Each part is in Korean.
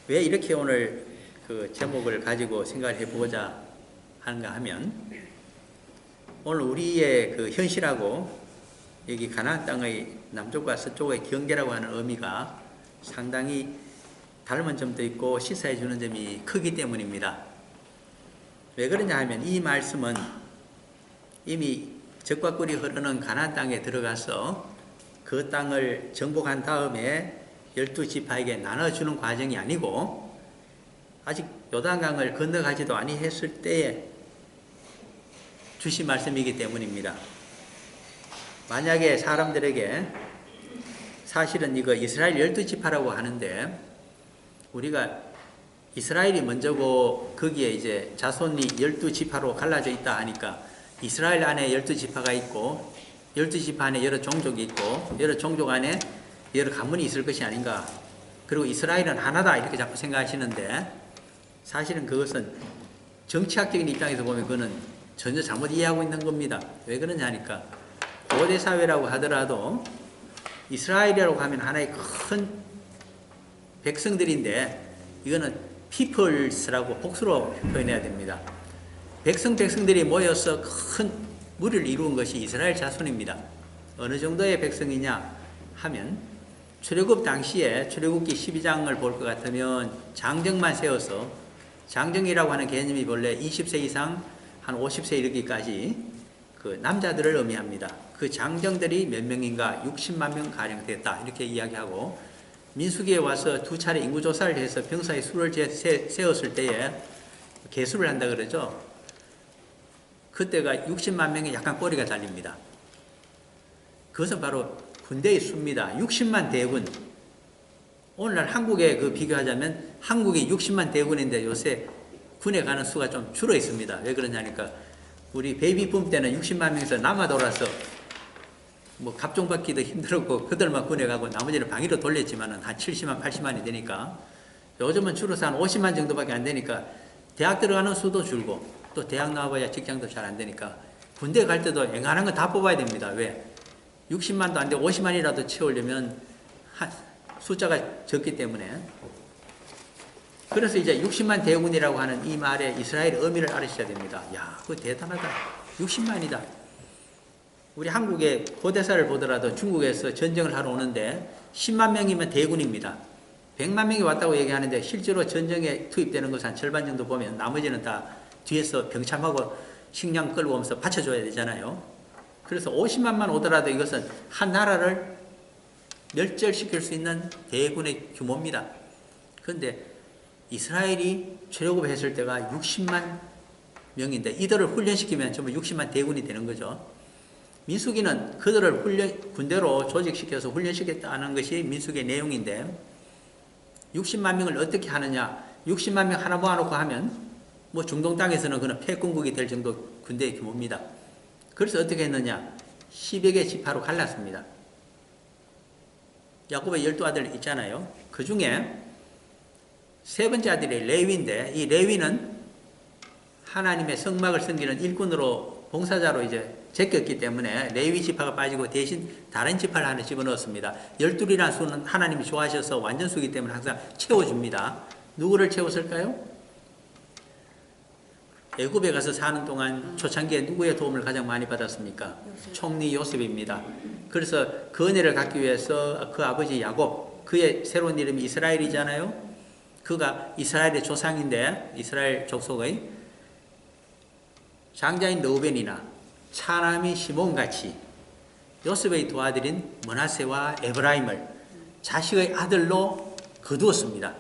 왜 이렇게 오늘 그 제목을 가지고 생각을 해보고자 하는가 하면, 오늘 우리의 그 현실하고 여기 가나안 땅의 남쪽과 서쪽의 경계라고 하는 의미가 상당히 닮은 점도 있고 시사해 주는 점이 크기 때문입니다. 왜 그러냐 하면 이 말씀은 이미 적과 꿀이 흐르는 가나안 땅에 들어가서 그 땅을 정복한 다음에 12지파에게 나눠주는 과정이 아니고, 아직 요단강을 건너가지도 아니했을 때에 주신 말씀이기 때문입니다. 만약에 사람들에게 사실은 이거 이스라엘 12지파라고 하는데, 우리가 이스라엘이 먼저고 거기에 이제 자손이 12지파로 갈라져 있다 하니까 이스라엘 안에 12지파가 있고 12지파 안에 여러 종족이 있고 여러 종족 안에 여러 가문이 있을 것이 아닌가, 그리고 이스라엘은 하나다 이렇게 자꾸 생각하시는데, 사실은 그것은 정치학적인 입장에서 보면 그거는 전혀 잘못 이해하고 있는 겁니다. 왜 그러냐 하니까 고대 사회라고 하더라도 이스라엘이라고 하면 하나의 큰 백성들인데, 이거는 peoples라고 복수로 표현해야 됩니다. 백성들이 모여서 큰 무리를 이루은 것이 이스라엘 자손입니다. 어느 정도의 백성이냐 하면, 출애굽 당시에 출애굽기 12장을 볼 것 같으면 장정만 세워서, 장정이라고 하는 개념이 본래 20세 이상 한 50세 이르기까지 그 남자들을 의미합니다. 그 장정들이 몇 명인가 60만 명 가량 됐다 이렇게 이야기하고, 민수기에 와서 두 차례 인구조사를 해서 병사의 수를 세웠을 때에 계수를 한다 그러죠. 그때가 60만 명에 약간 꼬리가 달립니다. 그것은 바로 군대의 수입니다. 60만 대군. 오늘날 한국에 그 비교하자면 한국이 60만 대군인데 요새 군에 가는 수가 좀 줄어 있습니다. 왜 그러냐니까 우리 베이비붐 때는 60만 명에서 남아 돌아서 뭐 갑종 받기도 힘들었고 그들만 군에 가고 나머지는 방위로 돌렸지만은 한 70만 80만이 되니까, 요즘은 줄어서 한 50만 정도밖에 안 되니까 대학 들어가는 수도 줄고 또 대학 나와봐야 직장도 잘 안 되니까 군대 갈 때도 앵간한 거 다 뽑아야 됩니다. 왜? 60만도 안 되고 50만이라도 채우려면 숫자가 적기 때문에. 그래서 이제 60만 대군이라고 하는 이 말의 이스라엘의 의미를 알으셔야 됩니다. 야, 그거 대단하다. 60만이다. 우리 한국의 고대사를 보더라도 중국에서 전쟁을 하러 오는데 10만 명이면 대군입니다. 100만 명이 왔다고 얘기하는데 실제로 전쟁에 투입되는 것은 한 절반 정도 보면 나머지는 다 뒤에서 병참하고 식량 끌고 오면서 받쳐줘야 되잖아요. 그래서 50만만 오더라도 이것은 한 나라를 멸절시킬 수 있는 대군의 규모입니다. 그런데 이스라엘이 출애굽했을 때가 60만 명인데 이들을 훈련시키면 전부 60만 대군이 되는 거죠. 민수기는 그들을 군대로 조직시켜서 훈련시켰다는 것이 민수기의 내용인데, 60만 명을 어떻게 하느냐, 60만 명 하나 모아놓고 하면 뭐 중동 땅에서는 그는 패권국이 될 정도 군대의 규모입니다. 그래서 어떻게 했느냐, 10여 개 지파로 갈랐습니다. 야곱의 12아들 있잖아요. 그 중에 세 번째 아들이 레위인데, 이 레위는 하나님의 성막을 섬기는 일꾼으로 봉사자로 이제 제꼈기 때문에 레위 지파가 빠지고 대신 다른 지파를 하나 집어넣었습니다. 12이라는 수는 하나님이 좋아하셔서 완전수이기 때문에 항상 채워줍니다. 누구를 채웠을까요? 애굽에 가서 사는 동안 초창기에 누구의 도움을 가장 많이 받았습니까? 총리 요셉입니다. 그래서 그 은혜를 갖기 위해서 그 아버지 야곱, 그의 새로운 이름이 이스라엘이잖아요. 그가 이스라엘의 조상인데, 이스라엘 족속의 장자인 르우벤이나 차남이 시몬같이 요셉의 두 아들인 므낫세와 에브라임을 자식의 아들로 거두었습니다.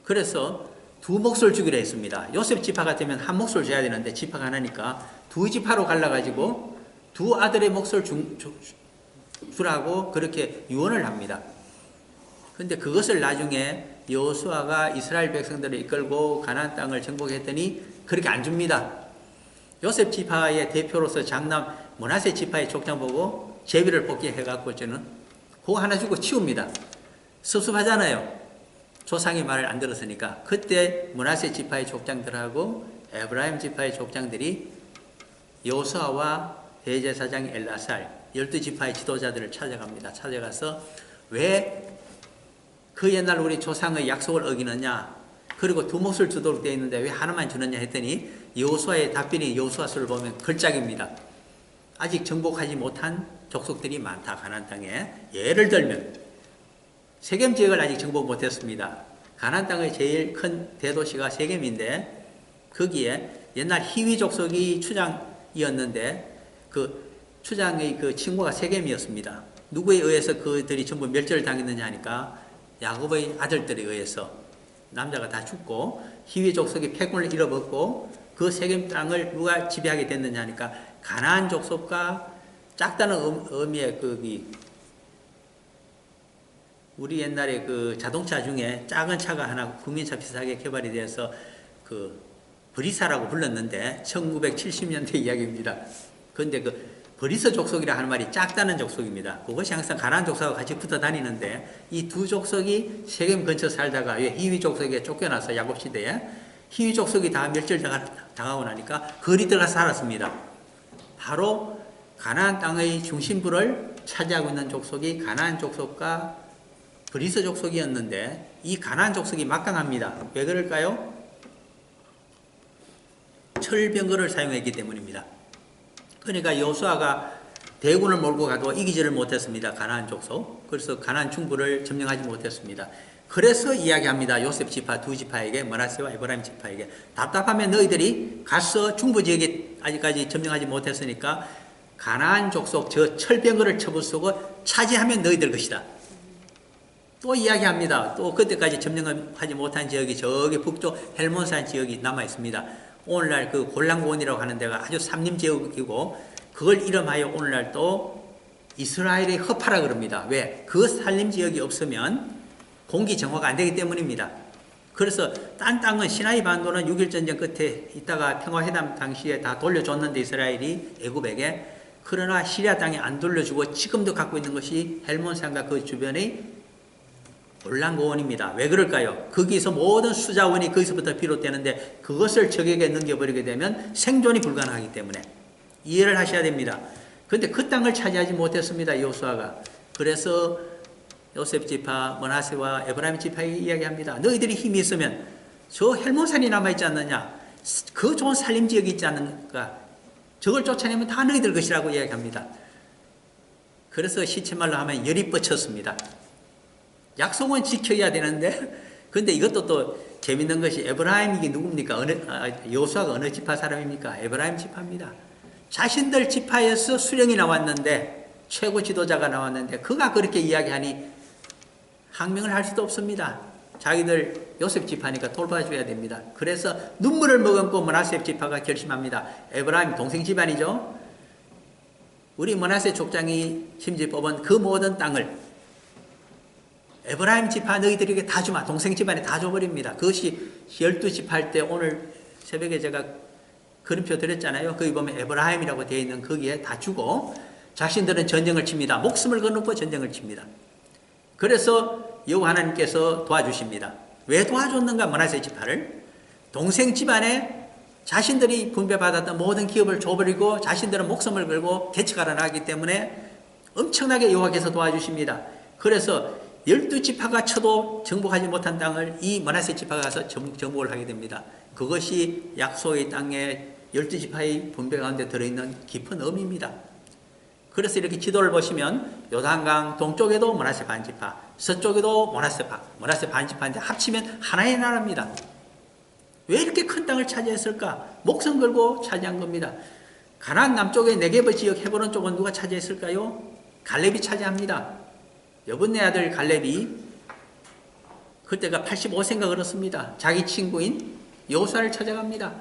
그래서 두 몫을 주기로 했습니다. 요셉 지파 같으면 한 몫을 줘야 되는데 지파가 하나니까 두 지파로 갈라가지고 두 아들의 몫을 주라고 그렇게 유언을 합니다. 그런데 그것을 나중에 여호수아가 이스라엘 백성들을 이끌고 가나안 땅을 정복했더니 그렇게 안 줍니다. 요셉 지파의 대표로서 장남 므낫세 지파의 족장 보고 제비를 뽑게 해갖고 저는 그거 하나 주고 치웁니다. 섭섭하잖아요. 조상의 말을 안 들었으니까. 그때 므낫세 지파의 족장들하고 에브라임 지파의 족장들이 여호수아와 대제사장 엘라살 12지파의 지도자들을 찾아갑니다. 찾아가서 왜 그 옛날 우리 조상의 약속을 어기느냐? 그리고 두 몫을 주도록 되어 있는데 왜 하나만 주느냐 했더니 여호수아의 답변이 여호수아서를 보면 걸작입니다. 아직 정복하지 못한 족속들이 많다. 가나안 땅에. 예를 들면 세겜 지역을 아직 정복 못했습니다. 가나안 땅의 제일 큰 대도시가 세겜인데 거기에 옛날 히위 족속이 추장이었는데 그 추장의 그 친구가 세겜이었습니다. 누구에 의해서 그들이 전부 멸절을 당했느냐 하니까 야곱의 아들들에 의해서 남자가 다 죽고 히위 족속이 패권을 잃어버렸고 그 세겜 땅을 누가 지배하게 됐느냐 하니까 가나안 족속과 작다는 의미의 우리 옛날에 그 자동차 중에 작은 차가 하나 국민차 비슷하게 개발이 돼서 그 브리사라고 불렀는데 1970년대 이야기입니다. 그런데 그 브리스 족속이라 하는 말이 작다는 족속입니다. 그것이 항상 가나안 족속하고 같이 붙어 다니는데 이 두 족속이 세겜 근처 살다가 히위 족속에 쫓겨나서 야곱 시대에 히위 족속이 다 멸절당하고 나니까 거리 들어가 살았습니다. 바로 가나안 땅의 중심부를 차지하고 있는 족속이 가나안 족속과 브리스 족속이었는데 이 가나안 족속이 막강합니다. 왜 그럴까요? 철병거를 사용했기 때문입니다. 그러니까 여호수아가 대군을 몰고 가도 이기지를 못했습니다. 가나안 족속. 그래서 가나안 중부를 점령하지 못했습니다. 그래서 이야기합니다. 요셉 지파 두 지파에게 므낫세와 에브라임 지파에게 답답하면 너희들이 가서 중부 지역에 아직까지 점령하지 못했으니까 가나안 족속 저 철병거를 쳐부수고 차지하면 너희들 것이다. 또 이야기합니다. 또 그때까지 점령하지 못한 지역이 저기 북쪽 헬몬산 지역이 남아 있습니다. 오늘날 그 골란고원이라고 하는 데가 아주 삼림 지역이고 그걸 이름하여 오늘날 또 이스라엘의 허파라 그럽니다. 왜? 그 산림 지역이 없으면 공기 정화가 안 되기 때문입니다. 그래서 딴 땅은 시나이 반도는 6.1 전쟁 끝에 있다가 평화회담 당시에 다 돌려줬는데 이스라엘이 애굽에게. 그러나 시리아 땅에 안 돌려주고 지금도 갖고 있는 것이 헬몬산과 그 주변의 골란고원입니다. 왜 그럴까요? 거기서 모든 수자원이 거기서부터 비롯되는데 그것을 적에게 넘겨버리게 되면 생존이 불가능하기 때문에 이해를 하셔야 됩니다. 그런데 그 땅을 차지하지 못했습니다. 여호수아가. 그래서 요셉 지파, 므낫세와 에브라임 지파에게 이야기합니다. 너희들이 힘이 있으면 저 헬몬산이 남아있지 않느냐? 그 좋은 산림지역이 있지 않는가? 저걸 쫓아내면 다 너희들 것이라고 이야기합니다. 그래서 시체말로 하면 열이 뻗쳤습니다. 약속은 지켜야 되는데 근데 이것도 또 재밌는 것이 에브라임이 누굽니까? 여호수아가 어느 지파 사람입니까? 에브라임 지파입니다. 자신들 지파에서 수령이 나왔는데 최고 지도자가 나왔는데 그가 그렇게 이야기하니 항명을 할 수도 없습니다. 자기들 요셉 지파니까 돌봐줘야 됩니다. 그래서 눈물을 머금고 므낫세 지파가 결심합니다. 에브라임 동생 집안이죠. 우리 므낫세 족장이 심지 뽑은 그 모든 땅을 에브라임 지파 너희들에게 다 주마. 동생 집안에 다 줘버립니다. 그것이 12집 할 때 오늘 새벽에 제가 그림표 드렸잖아요. 거기 보면 에브라임이라고 되어 있는 거기에 다 주고 자신들은 전쟁을 칩니다. 목숨을 거놓고 전쟁을 칩니다. 그래서 여호와 하나님께서 도와주십니다. 왜 도와줬는가? 므낫세 지파를 동생 집안에 자신들이 분배받았던 모든 기업을 줘버리고 자신들은 목숨을 걸고 개척하러 나가기 때문에 엄청나게 여호와께서 도와주십니다. 그래서 12지파가 쳐도 정복하지 못한 땅을 이 므낫세 지파가 가서 정복을 하게 됩니다. 그것이 약속의 땅에 12지파의 분배 가운데 들어있는 깊은 의미입니다. 그래서 이렇게 지도를 보시면 요단강 동쪽에도 므낫세 반지파, 서쪽에도 므낫세 반지파인데 합치면 하나의 나라입니다. 왜 이렇게 큰 땅을 차지했을까? 목숨 걸고 차지한 겁니다. 가나안 남쪽의 네게브 지역 헤브론 쪽은 누가 차지했을까요? 갈렙이 차지합니다. 여분네 아들 갈렙이 그때가 85세인가 그렇습니다. 자기 친구인 여호수아를 찾아갑니다.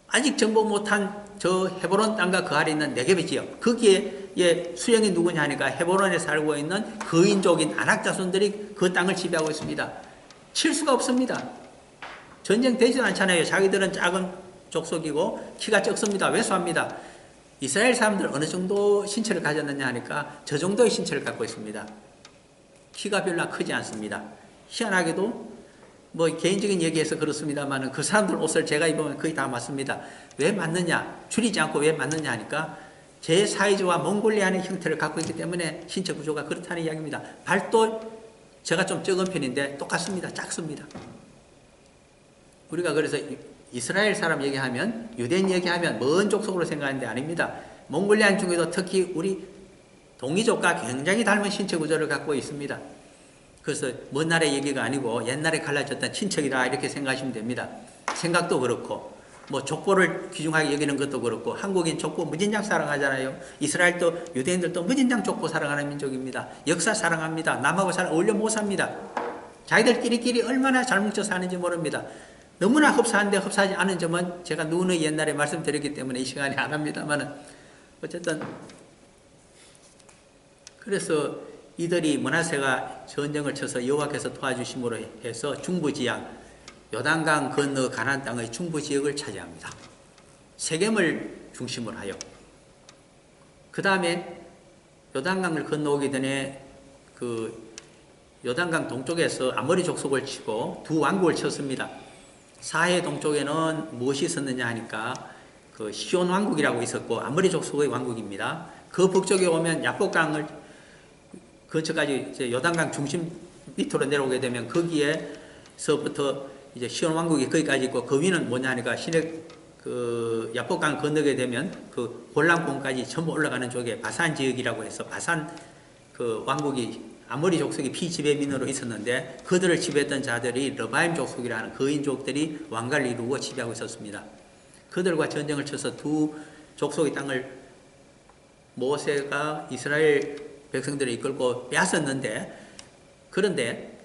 아직 정복 못한 저 헤브론 땅과 그 아래 있는 네게브 지역 거기에 수령이 누구냐 하니까 헤브론에 살고 있는 거인족인 아낙 자손들이 그 땅을 지배하고 있습니다. 칠 수가 없습니다. 전쟁 되지도 않잖아요. 자기들은 작은 족속이고 키가 적습니다. 왜소합니다. 이스라엘 사람들 어느 정도 신체를 가졌느냐 하니까 저 정도의 신체를 갖고 있습니다. 키가 별로 크지 않습니다. 희한하게도 뭐 개인적인 얘기해서 그렇습니다만 그 사람들 옷을 제가 입으면 거의 다 맞습니다. 왜 맞느냐? 줄이지 않고 왜 맞느냐 하니까 제 사이즈와 몽골리안의 형태를 갖고 있기 때문에 신체 구조가 그렇다는 이야기입니다. 발도 제가 좀 적은 편인데 똑같습니다. 작습니다. 우리가 그래서 이스라엘 사람 얘기하면, 유대인 얘기하면 먼 족속으로 생각하는데 아닙니다. 몽골리안 중에도 특히 우리 동이족과 굉장히 닮은 신체 구조를 갖고 있습니다. 그래서 먼 나라의 얘기가 아니고 옛날에 갈라졌던 친척이다 이렇게 생각하시면 됩니다. 생각도 그렇고 뭐 족보를 귀중하게 여기는 것도 그렇고 한국인 족보 무진장 사랑하잖아요. 이스라엘도 유대인들도 무진장 족보 사랑하는 민족입니다. 역사 사랑합니다. 남하고 잘 어울려 못 삽니다. 자기들끼리 얼마나 잘 뭉쳐 사는지 모릅니다. 너무나 흡사한데 흡사하지 않은 점은 제가 누누이 옛날에 말씀드렸기 때문에 이 시간에 안 합니다만은 어쨌든 그래서 이들이 므낫세가 전쟁을 쳐서 여호와께서 도와주심으로 해서 중부지역 요단강 건너 가나안 땅의 중부지역을 차지합니다. 세겜을 중심으로 하여 그 다음에 요단강을 건너오기 전에 그 요단강 동쪽에서 아모리 족속을 치고 두 왕국을 쳤습니다. 사해 동쪽에는 무엇이 있었느냐 하니까 그 시온 왕국이라고 있었고 아모리 족속의 왕국입니다. 그 북쪽에 오면 야복강을 근처까지 이제 요단강 중심 밑으로 내려오게 되면 거기에서부터 이제 시온 왕국이 거기까지 있고 그 위는 뭐냐 하니까 시내 그 야복강 건너게 되면 그 골란공까지 전부 올라가는 쪽에 바산 지역이라고 해서 바산 그 왕국이 아모리 족속이 피지배민으로 있었는데 그들을 지배했던 자들이 르바임 족속이라는 거인족들이 왕가를 이루고 지배하고 있었습니다. 그들과 전쟁을 쳐서 두 족속의 땅을 모세가 이스라엘 백성들을 이끌고 빼앗았는데 그런데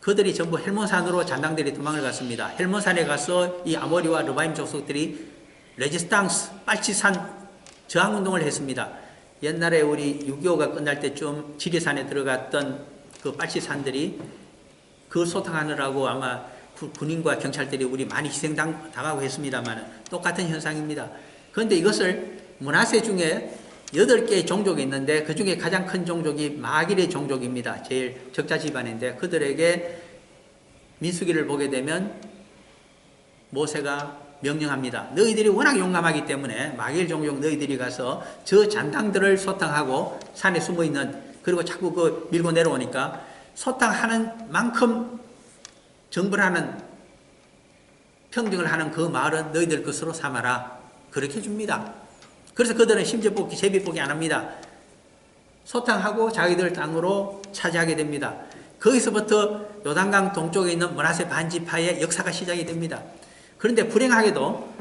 그들이 전부 헬몬산으로 잔당들이 도망을 갔습니다. 헬몬산에 가서 이 아모리와 르바임 족속들이 레지스탕스, 빨치산 저항운동을 했습니다. 옛날에 우리 6.25가 끝날 때쯤 지리산에 들어갔던 그 빨치산들이 그 소탕하느라고 아마 군인과 경찰들이 우리 많이 희생당하고 했습니다만 똑같은 현상입니다. 그런데 이것을 므낫세 중에 8개의 종족이 있는데 그 중에 가장 큰 종족이 마길의 종족입니다. 제일 적자 집안인데 그들에게 민수기를 보게 되면 모세가 명령합니다. 너희들이 워낙 용감하기 때문에 마길 종족 너희들이 가서 저 잔당들을 소탕하고 산에 숨어있는 그리고 자꾸 그 밀고 내려오니까 소탕하는 만큼 정벌하는 평정을 하는 그 마을은 너희들 것으로 삼아라. 그렇게 해줍니다. 그래서 그들은 심지어 뽑기, 제비 뽑기 안 합니다. 소탕하고 자기들 땅으로 차지하게 됩니다. 거기서부터 요단강 동쪽에 있는 므낫세 반지파의 역사가 시작이 됩니다. 그런데 불행하게도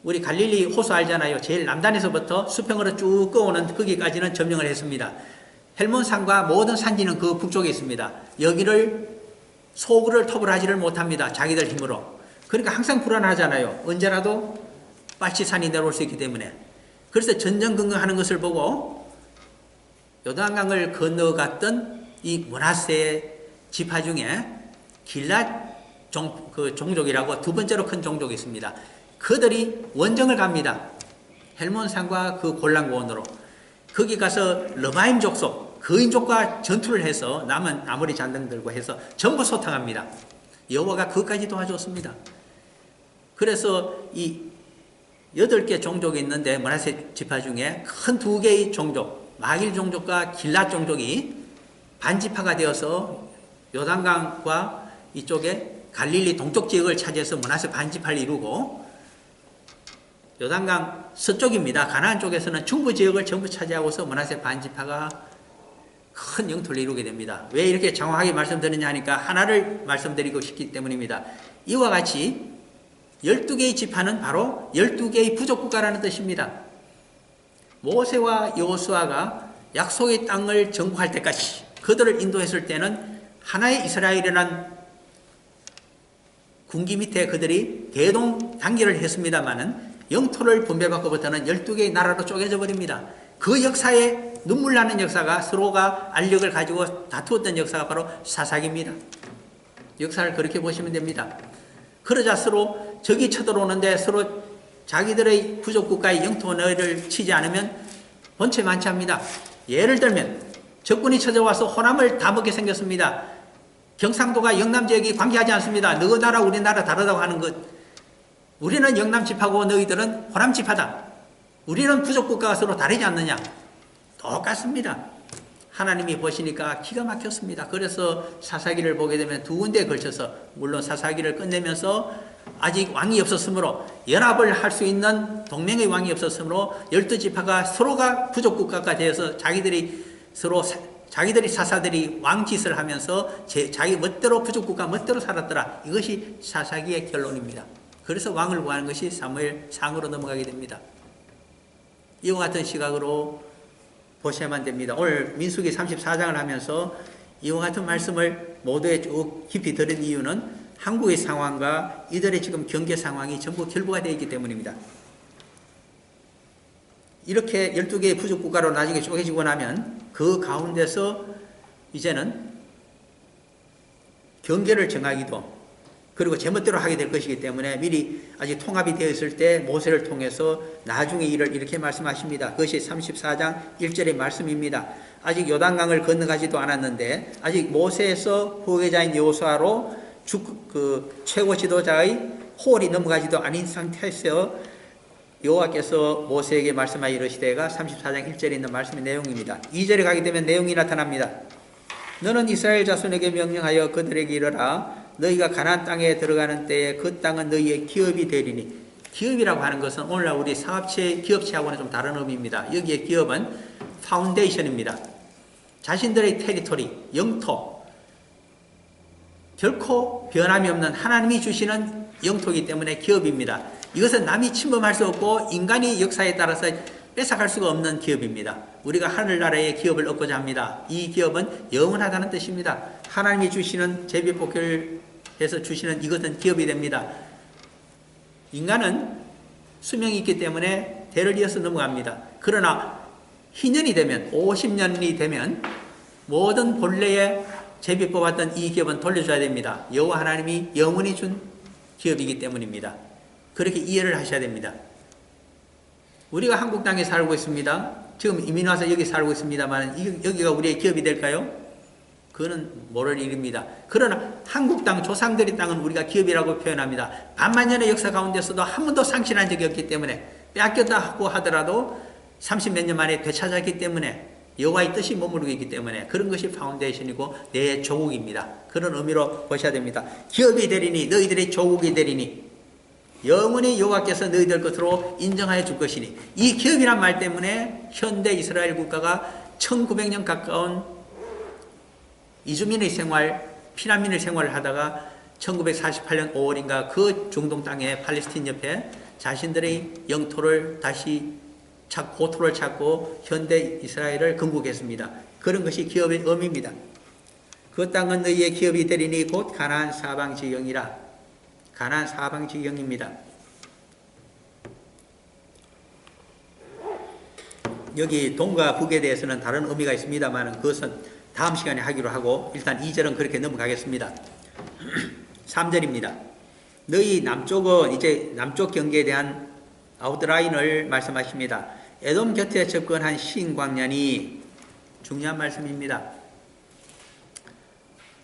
우리 갈릴리 호수 알잖아요. 제일 남단에서부터 수평으로 쭉 꺼오는 거기까지는 점령을 했습니다. 헬몬산과 모든 산지는 그 북쪽에 있습니다. 여기를 소굴을 토벌하지를 못합니다. 자기들 힘으로. 그러니까 항상 불안하잖아요. 언제라도 빨치산이 내려올 수 있기 때문에. 그래서 전전긍긍하는 것을 보고 요단강을 건너갔던 이 므낫세 지파 중에 길랏 종족이라고 두 번째로 큰 종족이 있습니다. 그들이 원정을 갑니다. 헬몬산과 그 골란고원으로. 거기 가서 르바임 족속, 거인족과 전투를 해서 남은 아모리 잔등들과 해서 전부 소탕합니다. 여호와가 그것까지 도와줬습니다. 그래서 이 8개 종족이 있는데 므낫세 지파 중에 큰 2개의 종족, 마길 종족과 길랏 종족이 반지파가 되어서 요단강과 이쪽에 갈릴리 동쪽 지역을 차지해서 므낫세 반지파를 이루고 요단강 서쪽입니다. 가나안 쪽에서는 중부 지역을 전부 차지하고서 므낫세 반지파가 큰 영토를 이루게 됩니다. 왜 이렇게 정확하게 말씀드리냐 하니까 하나를 말씀드리고 싶기 때문입니다. 이와 같이 12개의 지파는 바로 12개의 부족국가라는 뜻입니다. 모세와 여호수아가 약속의 땅을 정복할 때까지 그들을 인도했을 때는 하나의 이스라엘이라는 군기 밑에 그들이 대동단결을 했습니다마는 영토를 분배받고부터는 12개의 나라로 쪼개져 버립니다. 그 역사에 눈물 나는 역사가 서로가 알력을 가지고 다투었던 역사가 바로 사사기입니다. 역사를 그렇게 보시면 됩니다. 그러자 서로 적이 쳐들어오는데 서로 자기들의 부족국가의 영토를 치지 않으면 본체 만취합니다. 예를 들면 적군이 쳐들어와서 호남을 다 먹게 생겼습니다. 경상도가 영남 지역이 관계하지 않습니다. 너 나라 우리 나라 다르다고 하는 것. 우리는 영남 지파고 너희들은 호남 지파다. 우리는 부족국가가 서로 다르지 않느냐. 똑같습니다. 하나님이 보시니까 기가 막혔습니다. 그래서 사사기를 보게 되면 두 군데에 걸쳐서, 물론 사사기를 끝내면서 아직 왕이 없었으므로, 연합을 할 수 있는 동맹의 왕이 없었으므로 12지파가 서로가 부족국가가 되어서 자기들이 사사들이 왕짓을 하면서 자기 멋대로 부족국가 멋대로 살았더라. 이것이 사사기의 결론입니다. 그래서 왕을 구하는 것이 사무엘 상으로 넘어가게 됩니다. 이와 같은 시각으로 보셔야만 됩니다. 오늘 민수기 34장을 하면서 이와 같은 말씀을 모두에 쭉 깊이 들은 이유는 한국의 상황과 이들의 지금 경제 상황이 전부 결부가 되어 있기 때문입니다. 이렇게 12개의 부족국가로 나중에 쪼개지고 나면 그 가운데서 이제는 경계를 정하기도, 그리고 제멋대로 하게 될 것이기 때문에 미리 아직 통합이 되어 있을 때 모세를 통해서 나중에 일을 이렇게 말씀하십니다. 그것이 34장 1절의 말씀입니다. 아직 요단강을 건너가지도 않았는데, 아직 모세에서 후계자인 여호수아로 최고 지도자의 홀이 넘어가지도 않은 상태에서 여호와께서 모세에게 말씀하여 이르시되가 34장 1절에 있는 말씀의 내용입니다. 2절에 가게 되면 내용이 나타납니다. 너는 이스라엘 자손에게 명령하여 그들에게 이르라. 너희가 가나안 땅에 들어가는 때에 그 땅은 너희의 기업이 되리니. 기업이라고 하는 것은 오늘날 우리 사업체, 기업체하고는 좀 다른 의미입니다. 여기에 기업은 파운데이션입니다. 자신들의 테리토리, 영토, 결코 변함이 없는 하나님이 주시는 영토이기 때문에 기업입니다. 이것은 남이 침범할 수 없고 인간이 역사에 따라서 뺏어갈 수가 없는 기업입니다. 우리가 하늘나라의 기업을 얻고자 합니다. 이 기업은 영원하다는 뜻입니다. 하나님이 주시는 제비뽑기해서 주시는 이것은 기업이 됩니다. 인간은 수명이 있기 때문에 대를 이어서 넘어갑니다. 그러나 희년이 되면, 50년이 되면 모든 본래의 제비 뽑았던 이 기업은 돌려줘야 됩니다. 여호와 하나님이 영원히 준 기업이기 때문입니다. 그렇게 이해를 하셔야 됩니다. 우리가 한국 땅에 살고 있습니다. 지금 이민 와서 여기 살고 있습니다만 여기가 우리의 기업이 될까요? 그거는 모를 일입니다. 그러나 한국 땅, 조상들의 땅은 우리가 기업이라고 표현합니다. 반만년의 역사 가운데서도 한 번도 상실한 적이 없기 때문에, 빼앗겼다고 하더라도 30몇 년 만에 되찾았기 때문에, 여호와의 뜻이 머무르고 있기 때문에 그런 것이 파운데이션이고 내 조국입니다. 그런 의미로 보셔야 됩니다. 기업이 되리니 너희들의 조국이 되리니 영원히 여호와께서 너희들 것으로 인정하여 줄 것이니. 이 기업이란 말 때문에 현대 이스라엘 국가가 1900년 가까운 이주민의 생활, 피난민의 생활을 하다가 1948년 5월인가 그 중동 땅에 팔레스틴 옆에 자신들의 영토를 다시 고토를 찾고 현대 이스라엘을 건국했습니다. 그런 것이 기업의 의미입니다. 그 땅은 너희의 기업이 되리니 곧 가나안 사방 지경이라. 가나안 사방 지경입니다. 여기 동과 북에 대해서는 다른 의미가 있습니다만 그것은 다음 시간에 하기로 하고, 일단 2절은 그렇게 넘어가겠습니다. 3절입니다. 너희 남쪽은, 이제 남쪽 경계에 대한 아웃라인을 말씀하십니다. 에돔 곁에 접근한 신광년이, 중요한 말씀입니다.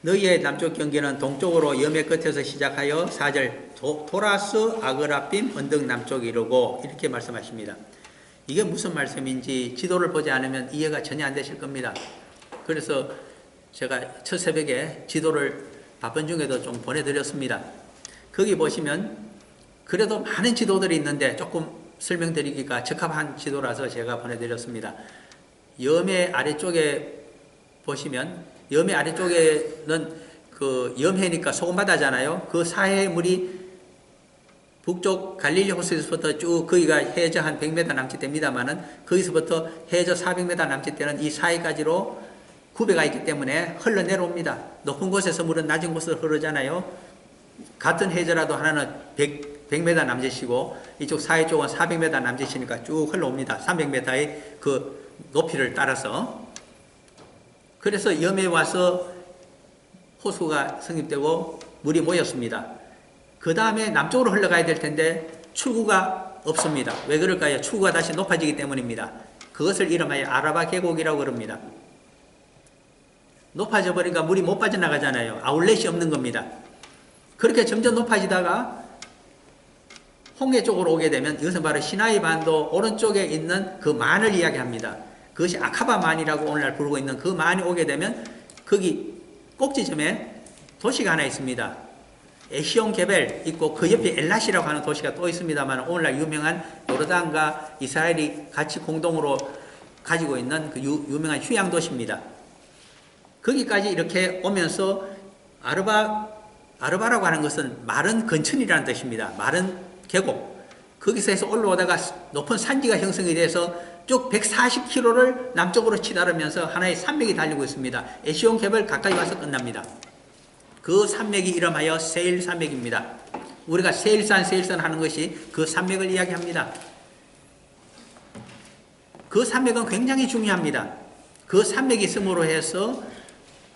너희의 남쪽 경계는 동쪽으로 염해 끝에서 시작하여 4절 도라스 아그라빔 언덕 남쪽에 이르고, 이렇게 말씀하십니다. 이게 무슨 말씀인지 지도를 보지 않으면 이해가 전혀 안 되실 겁니다. 그래서 제가 첫 새벽에 지도를 바쁜 중에도 좀 보내드렸습니다. 거기 보시면 그래도 많은 지도들이 있는데 조금 설명드리기가 적합한 지도라서 제가 보내드렸습니다. 염해 아래쪽에 보시면, 염해 아래쪽에는 그 염해니까 소금바다잖아요. 그 사해물이 북쪽 갈릴리 호수에서부터 쭉 거기가 해저 한 100m 남짓 됩니다만은 거기서부터 해저 400m 남짓 되는 이 사이까지로 구배가 있기 때문에 흘러내려옵니다. 높은 곳에서 물은 낮은 곳으로 흐르잖아요. 같은 해저라도 하나는 100m 남짓이고 이쪽 사해 쪽은 400m 남짓이니까 쭉 흘러옵니다. 300m의 그 높이를 따라서. 그래서 염해에 와서 호수가 성립되고 물이 모였습니다. 그 다음에 남쪽으로 흘러가야 될 텐데 출구가 없습니다. 왜 그럴까요? 출구가 다시 높아지기 때문입니다. 그것을 이름하여 아라바 계곡이라고 그럽니다. 높아져 버리니까 물이 못 빠져나가잖아요. 아울렛이 없는 겁니다. 그렇게 점점 높아지다가 홍해 쪽으로 오게 되면, 이것은 바로 시나이 반도 오른쪽에 있는 그 만을 이야기합니다. 그것이 아카바만이라고 오늘날 부르고 있는 그 만이 오게 되면 거기 꼭지점에 도시가 하나 있습니다. 에시온 게벨 있고 그 옆에 엘라시라고 하는 도시가 또 있습니다만 오늘날 유명한 요르단과 이스라엘이 같이 공동으로 가지고 있는 그 유명한 휴양 도시입니다. 거기까지 이렇게 오면서 아르바라고 하는 것은 마른 건천이라는 뜻입니다. 마른 계곡. 거기서 해서 올라오다가 높은 산지가 형성이 돼서 쭉 140km를 남쪽으로 치달으면서 하나의 산맥이 달리고 있습니다. 에시온 갭을 가까이 와서 끝납니다. 그 산맥이 이름하여 세일 산맥입니다. 우리가 세일산 하는 것이 그 산맥을 이야기합니다. 그 산맥은 굉장히 중요합니다. 그 산맥이 있음으로 해서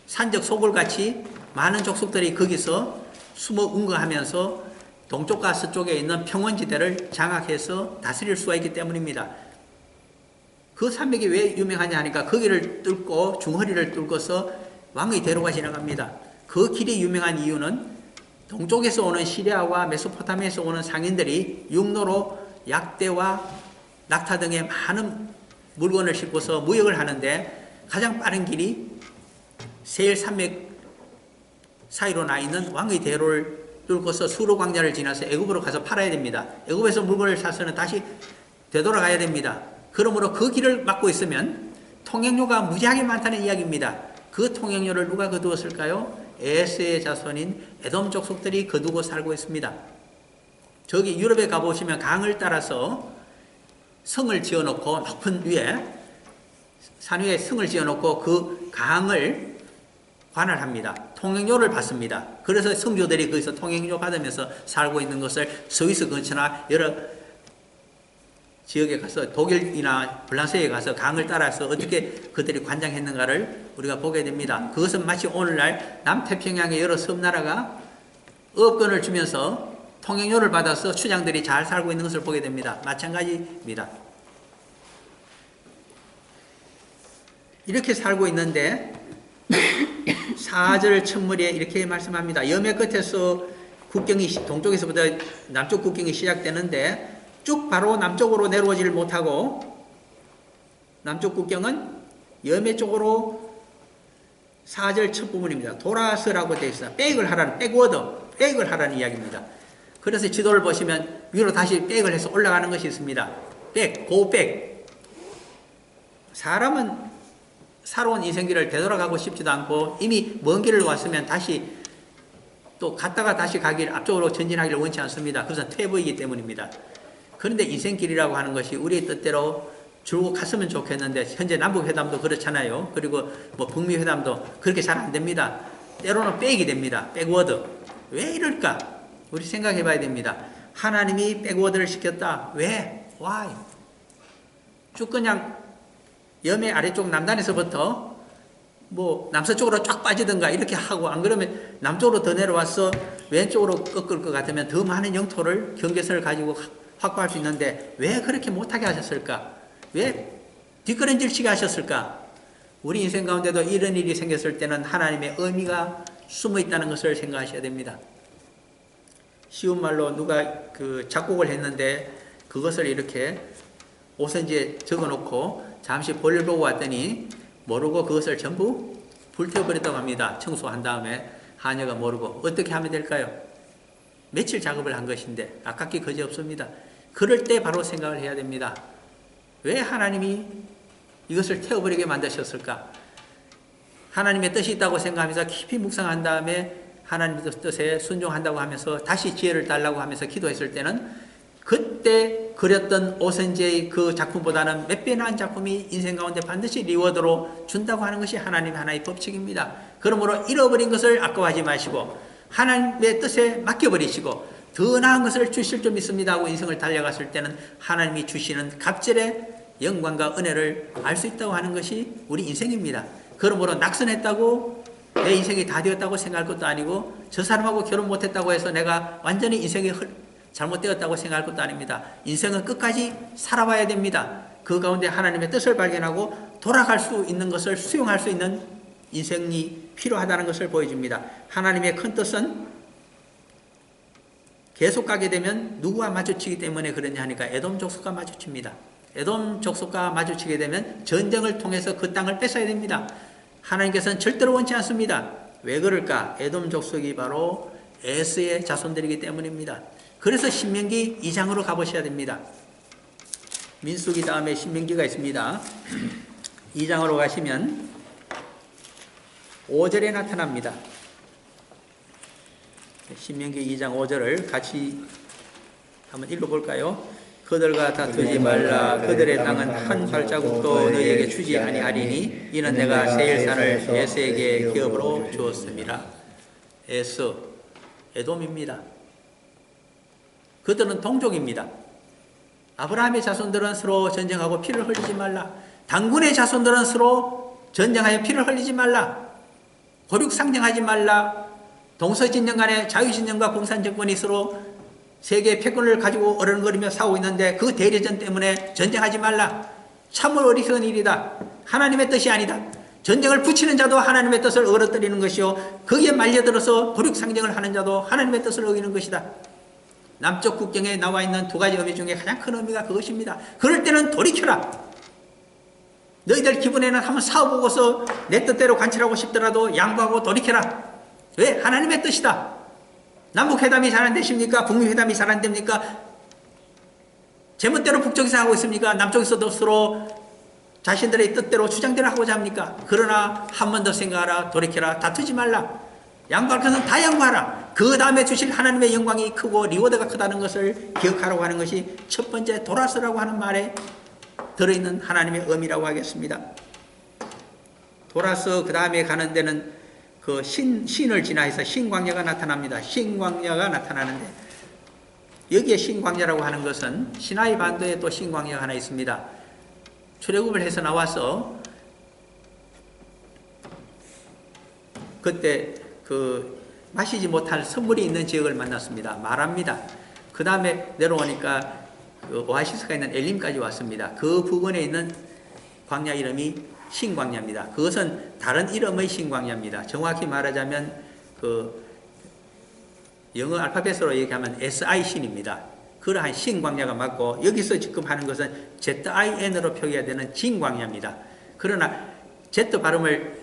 산적 소굴같이 많은 족속들이 거기서 숨어 운거하면서 동쪽과 서쪽에 있는 평원지대를 장악해서 다스릴 수가 있기 때문입니다. 그 산맥이 왜 유명하냐 하니까 거기를 뚫고 중허리를 뚫고서 왕의 대로가 지나갑니다. 그 길이 유명한 이유는 동쪽에서 오는 시리아와 메소포타미아에서 오는 상인들이 육로로 약대와 낙타 등의 많은 물건을 싣고서 무역을 하는데 가장 빠른 길이 세일 산맥 사이로 나 있는 왕의 대로를 뚫고서 수로 광야를 지나서 애굽으로 가서 팔아야 됩니다. 애굽에서 물건을 사서는 다시 되돌아가야 됩니다. 그러므로 그 길을 막고 있으면 통행료가 무지하게 많다는 이야기입니다. 그 통행료를 누가 거두었을까요? 에스의 자손인 에돔 족속들이 거두고 살고 있습니다. 저기 유럽에 가보시면 강을 따라서 성을 지어놓고 높은 위에 산 위에 성을 지어놓고 그 강을 관할합니다. 통행료를 받습니다. 그래서 성조들이 거기서 통행료 받으면서 살고 있는 것을 스위스 근처나 여러 지역에 가서 독일이나 프랑스에 가서 강을 따라서 어떻게 그들이 관장했는가를 우리가 보게 됩니다. 그것은 마치 오늘날 남태평양의 여러 섬나라가 업권을 주면서 통행료를 받아서 추장들이 잘 살고 있는 것을 보게 됩니다. 마찬가지입니다. 이렇게 살고 있는데 4절 첫머리에 이렇게 말씀합니다. 염해 끝에서 국경이 동쪽에서부터 남쪽 국경이 시작되는데 쭉 바로 남쪽으로 내려오지를 못하고 남쪽 국경은 염해 쪽으로 4절 첫 부분입니다. 돌아서라고 되어 있어요. 백을 하라는 이야기입니다. 그래서 지도를 보시면 위로 다시 백을 해서 올라가는 것이 있습니다. go back. 사람은 살아온 인생길을 되돌아가고 싶지도 않고 이미 먼 길을 왔으면 다시 또 갔다가 다시 가길 앞쪽으로 전진하기를 원치 않습니다. 그것은 퇴보이기 때문입니다. 그런데 인생길이라고 하는 것이 우리의 뜻대로 줄고 갔으면 좋겠는데 현재 남북회담도 그렇잖아요. 그리고 뭐 북미회담도 그렇게 잘 안 됩니다. 때로는 백이 됩니다. 백워드. 왜 이럴까? 우리 생각해 봐야 됩니다. 하나님이 백워드를 시켰다. 왜? Why? 쭉 그냥 염해 아래쪽 남단에서부터 뭐 남서쪽으로 쫙 빠지든가 이렇게 하고 안 그러면 남쪽으로 더 내려와서 왼쪽으로 꺾을 것 같으면 더 많은 영토를 경계선을 가지고 확보할 수 있는데 왜 그렇게 못하게 하셨을까? 왜 뒷걸음질치게 하셨을까? 우리 인생 가운데도 이런 일이 생겼을 때는 하나님의 의미가 숨어 있다는 것을 생각하셔야 됩니다. 쉬운 말로 누가 그 작곡을 했는데 그것을 이렇게 오선지에 적어놓고 잠시 볼일 보고 왔더니 모르고 그것을 전부 불태워버렸다고 합니다. 청소한 다음에 하녀가 모르고 어떻게 하면 될까요? 며칠 작업을 한 것인데 아깝기 그지없습니다. 그럴 때 바로 생각을 해야 됩니다. 왜 하나님이 이것을 태워버리게 만드셨을까? 하나님의 뜻이 있다고 생각하면서 깊이 묵상한 다음에 하나님의 뜻에 순종한다고 하면서 다시 지혜를 달라고 하면서 기도했을 때는 그때 그렸던 오선지의 그 작품보다는 몇 배 나은 작품이 인생 가운데 반드시 리워드로 준다고 하는 것이 하나님 하나의 법칙입니다. 그러므로 잃어버린 것을 아까워하지 마시고 하나님의 뜻에 맡겨버리시고 더 나은 것을 주실 줄 믿습니다 하고 인생을 달려갔을 때는 하나님이 주시는 갑절의 영광과 은혜를 알 수 있다고 하는 것이 우리 인생입니다. 그러므로 낙선했다고 내 인생이 다 되었다고 생각할 것도 아니고 저 사람하고 결혼 못했다고 해서 내가 완전히 인생이 잘못되었다고 생각할 것도 아닙니다. 인생은 끝까지 살아봐야 됩니다. 그 가운데 하나님의 뜻을 발견하고 돌아갈 수 있는 것을 수용할 수 있는 인생이 필요하다는 것을 보여줍니다. 하나님의 큰 뜻은 계속 가게 되면 누구와 마주치기 때문에 그러냐 하니까 에돔 족속과 마주칩니다. 에돔 족속과 마주치게 되면 전쟁을 통해서 그 땅을 뺏어야 됩니다. 하나님께서는 절대로 원치 않습니다. 왜 그럴까? 에돔 족속이 바로 에스의 자손들이기 때문입니다. 그래서 신명기 2장으로 가보셔야 됩니다. 민수기 다음에 신명기가 있습니다. 2장으로 가시면 5절에 나타납니다. 신명기 2장 5절을 같이 한번 읽어볼까요? 그들과 다투지 말라. 그들의 땅은 한 발자국도 너희에게 주지 아니하리니 이는 내가 세일산을 에스에게 기업으로 주었습니다. 에스, 에돔입니다. 그들은 동족입니다. 아브라함의 자손들은 서로 전쟁하고 피를 흘리지 말라. 당군의 자손들은 서로 전쟁하여 피를 흘리지 말라. 고륙상정하지 말라. 동서진영 간에 자유진영과 공산정권이 서로 세계의 패권을 가지고 어른거리며 싸우고 있는데 그 대리전 때문에 전쟁하지 말라. 참으로 어리석은 일이다. 하나님의 뜻이 아니다. 전쟁을 붙이는 자도 하나님의 뜻을 어그러뜨리는 것이요 거기에 말려들어서 고륙상정을 하는 자도 하나님의 뜻을 어기는 것이다. 남쪽 국경에 나와 있는 두 가지 의미 중에 가장 큰 의미가 그것입니다. 그럴 때는 돌이켜라. 너희들 기분에는 한번 싸워보고서 내 뜻대로 관찰하고 싶더라도 양보하고 돌이켜라. 왜? 하나님의 뜻이다. 남북회담이 잘 안 되십니까? 북미회담이 잘 안 됩니까? 제멋대로 북쪽에서 하고 있습니까? 남쪽에서도 서로 자신들의 뜻대로 주장대로 하고자 합니까? 그러나 한 번 더 생각하라. 돌이켜라. 다투지 말라. 양보할 것은 다 양보하라. 그 다음에 주실 하나님의 영광이 크고 리워드가 크다는 것을 기억하라고 하는 것이 첫 번째 도라스라고 하는 말에 들어있는 하나님의 의미라고 하겠습니다. 도라스 그 다음에 가는 데는 그 신을 지나해서 신광야가 나타납니다. 신광야가 나타나는데 여기에 신광야라고 하는 것은 시나이 반도에 또 신광야가 하나 있습니다. 출애굽을 해서 나와서 그때 그 마시지 못할 선물이 있는 지역을 만났습니다. 말합니다. 그 다음에 내려오니까 그 오아시스가 있는 엘림까지 왔습니다. 그 부근에 있는 광야 이름이 신광야입니다. 그것은 다른 이름의 신광야입니다. 정확히 말하자면 그 영어 알파벳으로 얘기하면 SI신입니다. 그러한 신광야가 맞고 여기서 지금 하는 것은 ZIN으로 표기해야 되는 진광야입니다. 그러나 Z 발음을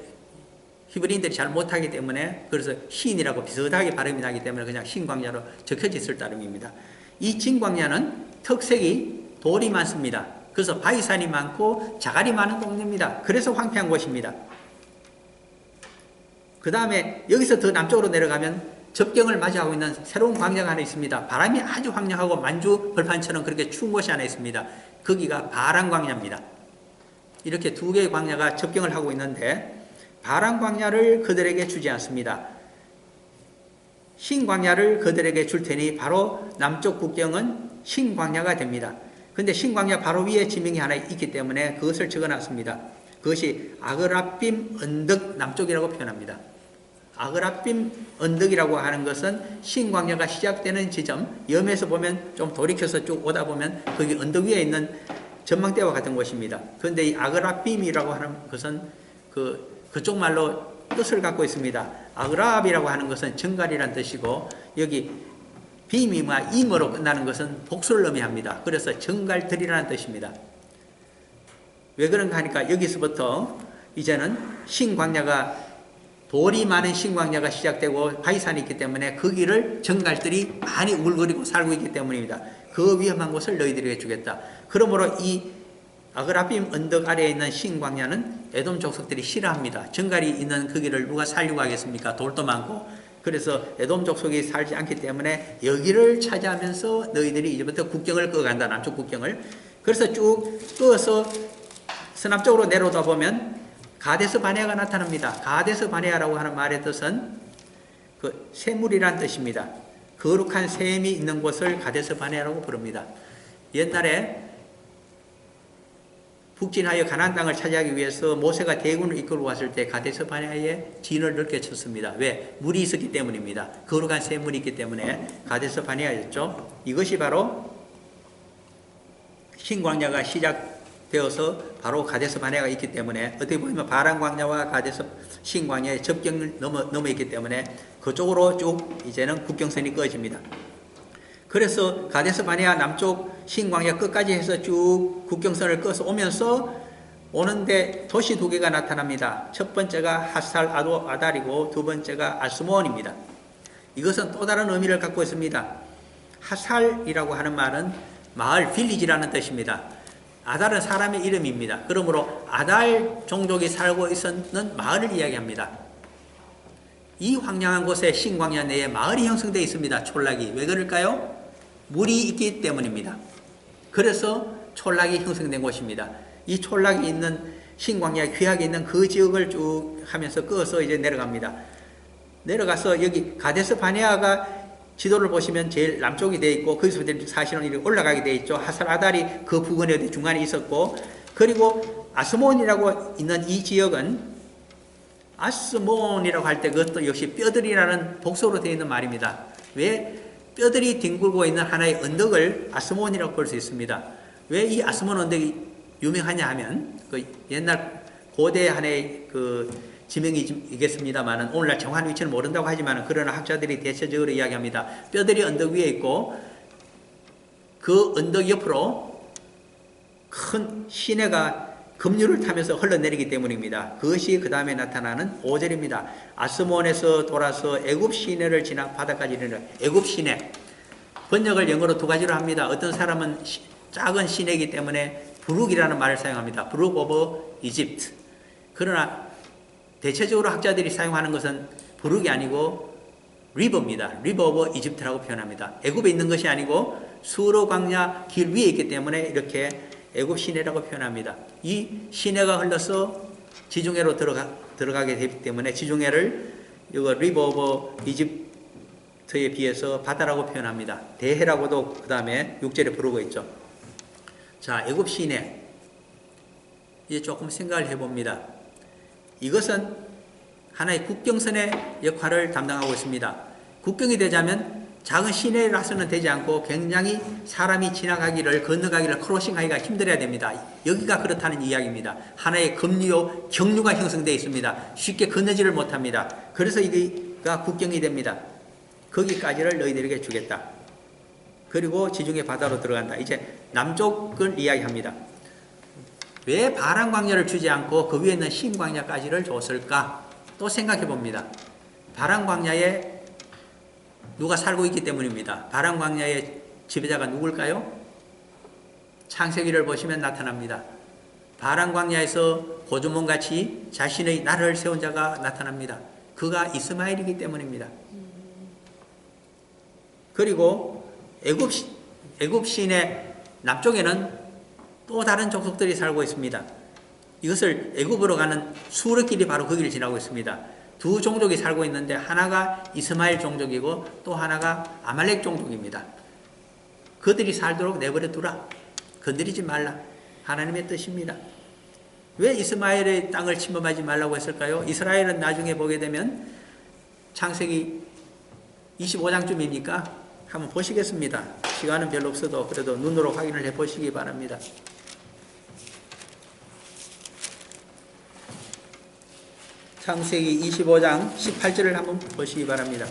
히브리인들이 잘 못하기 때문에 그래서 신이라고 비슷하게 발음이 나기 때문에 그냥 신광야로 적혀져 있을 따름입니다. 이 진광야는 특색이 돌이 많습니다. 그래서 바위산이 많고 자갈이 많은 동네입니다. 그래서 황폐한 곳입니다. 그 다음에 여기서 더 남쪽으로 내려가면 접경을 맞이하고 있는 새로운 광야가 하나 있습니다. 바람이 아주 황량하고 만주 벌판처럼 그렇게 추운 곳이 하나 있습니다. 거기가 바란 광야입니다. 이렇게 두 개의 광야가 접경을 하고 있는데 바란 광야를 그들에게 주지 않습니다. 신광야를 그들에게 줄 테니 바로 남쪽 국경은 신광야가 됩니다. 근데 신광야 바로 위에 지명이 하나 있기 때문에 그것을 적어놨습니다. 그것이 아그라빔 언덕 남쪽이라고 표현합니다. 아그라빔 언덕이라고 하는 것은 신광야가 시작되는 지점, 염에서 보면 좀 돌이켜서 쭉 오다 보면 거기 언덕 위에 있는 전망대와 같은 곳입니다. 그런데 이 아그라빔이라고 하는 것은 그쪽 말로 뜻을 갖고 있습니다. 아그랍이라고 하는 것은 정갈이란 뜻이고 여기 빔이와 임으로 끝나는 것은 복수를 의미합니다. 그래서 정갈들이라는 뜻입니다. 왜 그런가 하니까 여기서부터 이제는 신광야가 돌이 많은 신광야가 시작되고 바위산이 있기 때문에 거기를 정갈들이 많이 울거리고 살고 있기 때문입니다. 그 위험한 곳을 너희들에게 주겠다. 그러므로 이 아그라빔 언덕 아래에 있는 신광야는 에돔 족속들이 싫어합니다. 정갈이 있는 거기를 누가 살려고 하겠습니까? 돌도 많고. 그래서 에돔 족속이 살지 않기 때문에 여기를 차지하면서 너희들이 이제부터 국경을 끄어간다. 남쪽 국경을. 그래서 쭉 끄어서 서남쪽으로 내려오다 보면 가데스 바네아가 나타납니다. 가데스 바네아라고 하는 말의 뜻은 그 샘물이란 뜻입니다. 거룩한 샘이 있는 곳을 가데스 바네아라고 부릅니다. 옛날에 북진하여 가나안 땅을 차지하기 위해서 모세가 대군을 이끌고 왔을 때 가데스 바네아에 진을 넓게 쳤습니다. 왜? 물이 있었기 때문입니다. 거룩한 샘물이 있기 때문에 가데스 바네아였죠. 이것이 바로 신광야가 시작되어서 바로 가데스 바네아가 있기 때문에 어떻게 보면 바란 광야와 가데스 신광야의 접경을 넘어 있기 때문에 그쪽으로 쭉 이제는 국경선이 그어집니다. 그래서 가데스 바네아 남쪽 신광야 끝까지 해서 쭉 국경선을 꺼서 오면서 오는데 도시 두 개가 나타납니다. 첫 번째가 하살 아달이고 두 번째가 알스몬입니다. 이것은 또 다른 의미를 갖고 있습니다. 하살이라고 하는 말은 마을, 빌리지라는 뜻입니다. 아달은 사람의 이름입니다. 그러므로 아달 종족이 살고 있었는 마을을 이야기합니다. 이 황량한 곳에 신광야 내에 마을이 형성되어 있습니다. 촌락이. 왜 그럴까요? 물이 있기 때문입니다. 그래서 촌락이 형성된 곳입니다. 이 촌락이 있는 신광야 귀하게 있는 그 지역을 쭉 하면서 꺼서 이제 내려갑니다. 내려가서 여기 가데스 바네아가 지도를 보시면 제일 남쪽이 되어 있고 거기서 사실은 이렇게 올라가게 되어 있죠. 하살 아달이 그 부근에 중간에 있었고, 그리고 아스몬이라고 있는 이 지역은 아스몬이라고 할 때 그것도 역시 뼈들이라는 복소로 되어 있는 말입니다. 왜? 뼈들이 뒹굴고 있는 하나의 언덕을 아스몬이라고 볼 수 있습니다. 왜 이 아스몬 언덕이 유명하냐 하면 그 옛날 고대 하나의 그 지명이겠습니다만은 오늘날 정확한 위치는 모른다고 하지만 그러나 학자들이 대체적으로 이야기합니다. 뼈들이 언덕 위에 있고 그 언덕 옆으로 큰 시내가 급류를 타면서 흘러내리기 때문입니다. 그것이 그 다음에 나타나는 5절입니다. 아스몬에서 돌아서 애굽 시내를 지나 바다까지 이르는 애굽 시내. 번역을 영어로 두 가지로 합니다. 어떤 사람은 작은 시내이기 때문에 부룩이라는 말을 사용합니다. 부룩 오브 이집트. 그러나 대체적으로 학자들이 사용하는 것은 부룩이 아니고 리버입니다. 리버 오브 이집트라고 표현합니다. 애굽에 있는 것이 아니고 수로 광야 길 위에 있기 때문에 이렇게 애굽 시내라고 표현합니다. 이 시내가 흘러서 지중해로 들어가게 되기 때문에 지중해를 이거 리버 오브 이집트에 비해서 바다라고 표현합니다. 대해라고도 그 다음에 6절에 부르고 있죠. 자, 애굽 시내. 이제 조금 생각을 해봅니다. 이것은 하나의 국경선의 역할을 담당하고 있습니다. 국경이 되자면 작은 시내라서는 되지 않고 굉장히 사람이 지나가기를, 건너가기를 크로싱하기가 힘들어야 됩니다. 여기가 그렇다는 이야기입니다. 하나의 경류가 형성되어 있습니다. 쉽게 건너지를 못합니다. 그래서 이가 국경이 됩니다. 거기까지를 너희들에게 주겠다. 그리고 지중해 바다로 들어간다. 이제 남쪽을 이야기합니다. 왜 바란 광야를 주지 않고 그 위에 있는 신 광야까지를 줬을까? 또 생각해 봅니다. 바란 광야에 누가 살고 있기 때문입니다. 바란 광야의 지배자가 누굴까요? 창세기를 보시면 나타납니다. 바란 광야에서 고주몽같이 자신의 나라를 세운 자가 나타납니다. 그가 이스마엘이기 때문입니다. 그리고 애굽 시내 남쪽에는 또 다른 족속들이 살고 있습니다. 이것을 애굽으로 가는 수르길이 바로 거기를 지나고 있습니다. 두 종족이 살고 있는데 하나가 이스마엘 종족이고 또 하나가 아말렉 종족입니다. 그들이 살도록 내버려 두라. 건드리지 말라. 하나님의 뜻입니다. 왜 이스마엘의 땅을 침범하지 말라고 했을까요? 이스라엘은 나중에 보게 되면 창세기 25장쯤이니까 한번 보시겠습니다. 시간은 별로 없어도 그래도 눈으로 확인을 해 보시기 바랍니다. 창세기 25장 18절을 한번 보시기 바랍니다.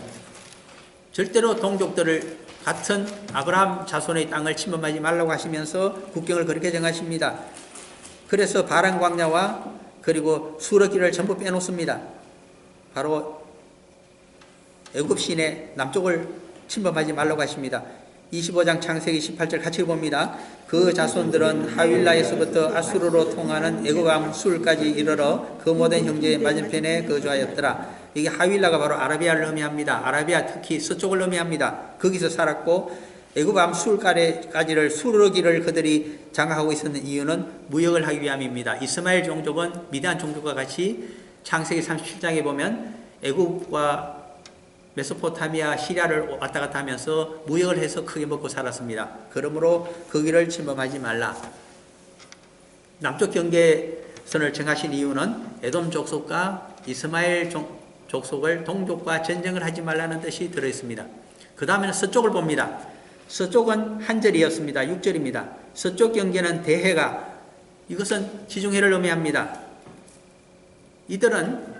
절대로 동족들을 같은 아브라함 자손의 땅을 침범하지 말라고 하시면서 국경을 그렇게 정하십니다. 그래서 바란 광야와 그리고 수르길을 전부 빼놓습니다. 바로 애굽 시내 남쪽을 침범하지 말라고 하십니다. 25장 창세기 18절 같이 봅니다. 그 자손들은 하윌라에서부터 아수르로 통하는 애굽암 술까지 이르러 그 모든 형제의 맞은편에 거주하였더라. 이게 하윌라가 바로 아라비아를 의미합니다. 아라비아 특히 서쪽을 의미합니다. 거기서 살았고 애굽암 술까지를 수르기를 그들이 장악하고 있었는 이유는 무역을 하기 위함입니다. 이스마엘 종족은 미디안 종족과 같이 창세기 37장에 보면 애굽과 메소포타미아, 시리아를 왔다 갔다 하면서 무역을 해서 크게 먹고 살았습니다. 그러므로 거기를 침범하지 말라. 남쪽 경계선을 정하신 이유는 에돔 족속과 이스마엘 족속을 동족과 전쟁을 하지 말라는 뜻이 들어있습니다. 그 다음에는 서쪽을 봅니다. 서쪽은 한 절이었습니다. 6절입니다. 서쪽 경계는 대해가, 이것은 지중해를 의미합니다. 이들은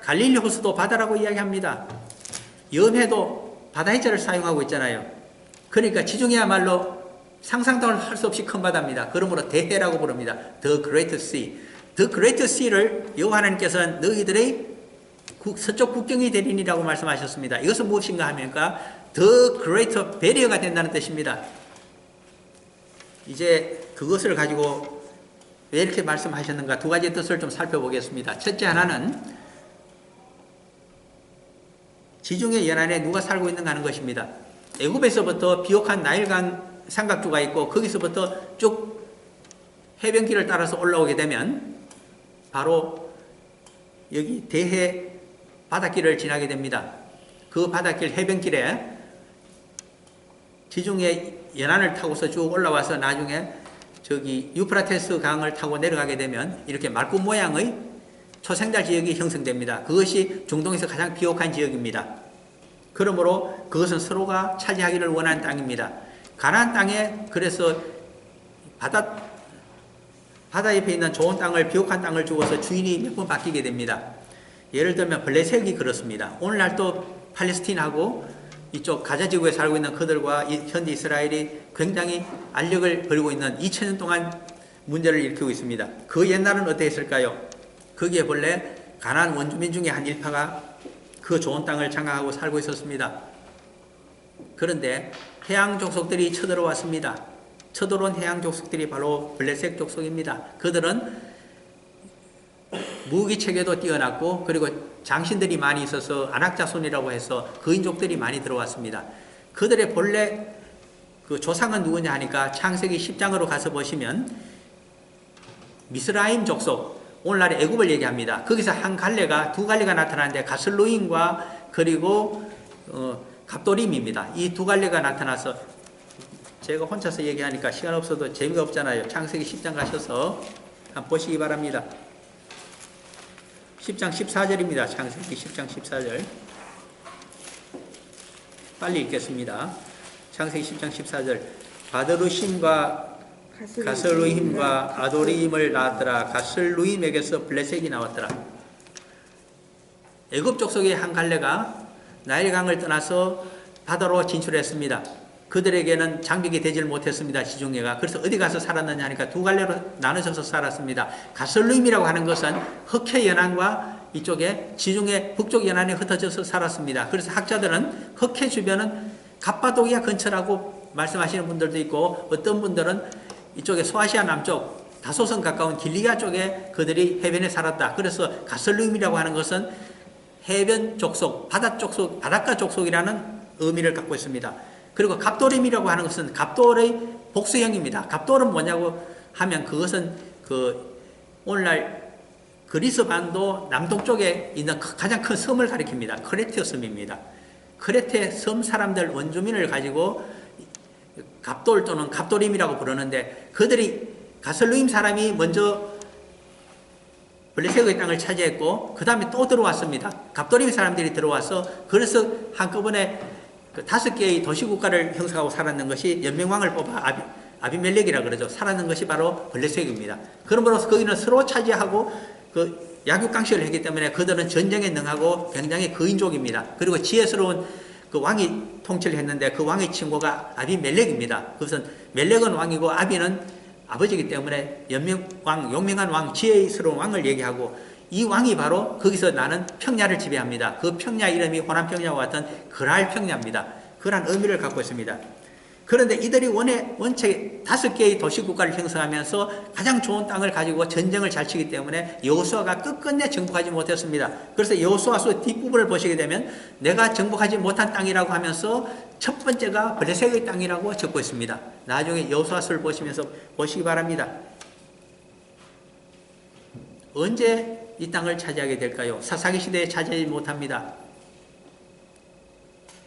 갈릴리 호수도 바다라고 이야기합니다. 염해도 바다 해자를 사용하고 있잖아요. 그러니까 지중해야말로 상상도 할 수 없이 큰 바다입니다. 그러므로 대해라고 부릅니다. The Great Sea. The Great Sea를 여호와 하나님께서는 너희들의 서쪽 국경이 되리니라고 말씀하셨습니다. 이것은 무엇인가 하면까 The Great Barrier가 된다는 뜻입니다. 이제 그것을 가지고 왜 이렇게 말씀하셨는가 두 가지 뜻을 좀 살펴보겠습니다. 첫째 하나는 지중해 연안에 누가 살고 있는가 하는 것입니다. 애굽에서부터 비옥한 나일강 삼각주가 있고 거기서부터 쭉 해변길을 따라서 올라오게 되면 바로 여기 대해 바닷길을 지나게 됩니다. 그 바닷길 해변길에 지중해 연안을 타고서 쭉 올라와서 나중에 저기 유프라테스 강을 타고 내려가게 되면 이렇게 말굽 모양의 초생달 지역이 형성됩니다. 그것이 중동에서 가장 비옥한 지역입니다. 그러므로 그것은 서로가 차지하기를 원하는 땅입니다. 가나안 땅에 그래서 바다 옆에 있는 좋은 땅을 비옥한 땅을 주어서 주인이 몇 번 바뀌게 됩니다. 예를 들면 블레셋이 그렇습니다. 오늘날 또 팔레스틴하고 이쪽 가자 지구에 살고 있는 그들과 현재 이스라엘이 굉장히 알력을 벌이고 있는 2000년 동안 문제를 일으키고 있습니다. 그 옛날은 어떻게 했을까요? 거기에 본래 가나안 원주민 중에 한 일파가 그 좋은 땅을 장악하고 살고 있었습니다. 그런데 해양 족속들이 쳐들어왔습니다. 쳐들어온 해양 족속들이 바로 블레셋 족속입니다. 그들은 무기 체계도 뛰어났고 그리고 장신들이 많이 있어서 안악자손이라고 해서 거인족들이 많이 들어왔습니다. 그들의 본래 그 조상은 누구냐 하니까 창세기 10장으로 가서 보시면 미스라임 족속, 오늘날의 애굽을 얘기합니다. 거기서 한 갈래가 두 갈래가 나타나는데 가슬루임과 그리고 갑도림입니다. 이 두 갈래가 나타나서 제가 혼자서 얘기하니까 시간 없어도 재미가 없잖아요. 창세기 10장 가셔서 한번 보시기 바랍니다. 10장 14절입니다. 창세기 10장 14절. 빨리 읽겠습니다. 창세기 10장 14절. 바드루심과 가슬루임과 아도림을 낳았더라. 가슬루임에게서 블레셋이 나왔더라. 애굽 족속의 한 갈래가 나일강을 떠나서 바다로 진출했습니다. 그들에게는 장벽이 되질 못했습니다. 지중해가. 그래서 어디 가서 살았느냐 하니까 두 갈래로 나눠져서 살았습니다. 가슬루임이라고 하는 것은 흑해 연안과 이쪽에 지중해 북쪽 연안에 흩어져서 살았습니다. 그래서 학자들은 흑해 주변은 갑바도기아 근처라고 말씀하시는 분들도 있고 어떤 분들은 이쪽에 소아시아 남쪽 다소선 가까운 길리아 쪽에 그들이 해변에 살았다. 그래서 가슬루임이라고 하는 것은 해변 족속, 바닷가 족속이라는 의미를 갖고 있습니다. 그리고 갑도림이라고 하는 것은 갑돌의 복수형입니다. 갑돌은 뭐냐고 하면 그것은 오늘날 그리스 반도 남동쪽에 있는 가장 큰 섬을 가리킵니다. 크레테 섬입니다. 크레테 섬 사람들 원주민을 가지고 갑돌 또는 갑도림이라고 부르는데 그들이 가슬루임 사람이 먼저 블레셋의 땅을 차지했고 그 다음에 또 들어왔습니다. 갑도림 사람들이 들어와서 그래서 한꺼번에 그 5개의 도시국가를 형성하고 살았는 것이 연맹왕을 뽑아 아비멜렉이라 그러죠. 살았는 것이 바로 블레셋입니다. 그러므로 거기는 서로 차지하고 그 약육강식을 했기 때문에 그들은 전쟁에 능하고 굉장히 거인족입니다. 그리고 지혜스러운 그 왕이 통치를 했는데 그 왕의 친구가 아비멜렉입니다. 그것은 멜렉은 왕이고 아비는 아버지이기 때문에 연맹왕, 용맹한 왕, 지혜스러운 왕을 얘기하고 이 왕이 바로 거기서 나는 평야를 지배합니다. 그 평야 이름이 호남평야와 같은 그랄 평야입니다. 그런 의미를 갖고 있습니다. 그런데 이들이 원체 5개의 도시국가를 형성하면서 가장 좋은 땅을 가지고 전쟁을 잘 치기 때문에 여호수아가 끝끝내 정복하지 못했습니다. 그래서 여호수아서 뒷부분을 보시게 되면 내가 정복하지 못한 땅이라고 하면서 첫 번째가 블레셋의 땅이라고 적고 있습니다. 나중에 여호수아서를 보시면서 보시기 바랍니다. 언제 이 땅을 차지하게 될까요? 사사기 시대에 차지하지 못합니다.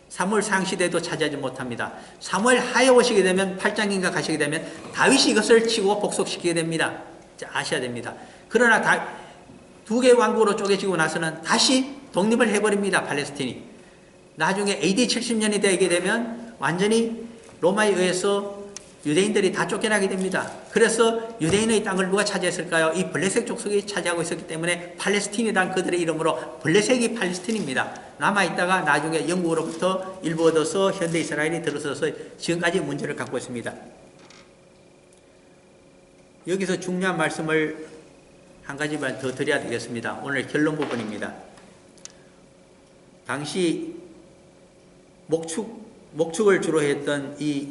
사무엘 상시대도 차지하지 못합니다. 사무엘 하에 오시게 되면 8장인가 가시게 되면 다윗이 이것을 치고 복속시키게 됩니다. 아셔야 됩니다. 그러나 2개의 왕국으로 쪼개지고 나서는 다시 독립을 해버립니다. 팔레스틴이. 나중에 AD 70년이 되게 되면 완전히 로마에 의해서 유대인들이 다 쫓겨나게 됩니다. 그래서 유대인의 땅을 누가 차지했을까요? 이 블레셋 족속이 차지하고 있었기 때문에 팔레스틴이란 그들의 이름으로 블레셋이 팔레스틴입니다. 남아있다가 나중에 영국으로부터 일부 얻어서 현대 이스라엘이 들어서서 지금까지 문제를 갖고 있습니다. 여기서 중요한 말씀을 한 가지만 더 드려야 되겠습니다. 오늘 결론 부분입니다. 당시 목축을 주로 했던 이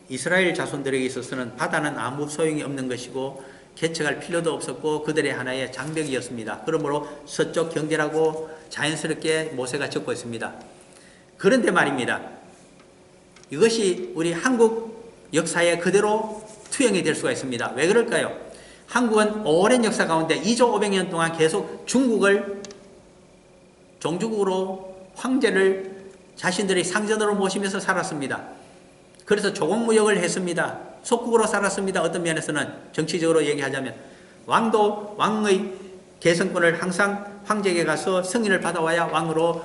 이스라엘 자손들에게 있어서는 바다는 아무 소용이 없는 것이고 개척할 필요도 없었고 그들의 하나의 장벽이었습니다. 그러므로 서쪽 경계라고 자연스럽게 모세가 적고 있습니다. 그런데 말입니다. 이것이 우리 한국 역사에 그대로 투영이 될 수가 있습니다. 왜 그럴까요? 한국은 오랜 역사 가운데 2조 500년 동안 계속 중국을 종주국으로 황제를 자신들의 상전으로 모시면서 살았습니다. 그래서 조공무역을 했습니다. 속국으로 살았습니다. 어떤 면에서는 정치적으로 얘기하자면 왕의 계승권을 항상 황제에게 가서 승인을 받아와야 왕으로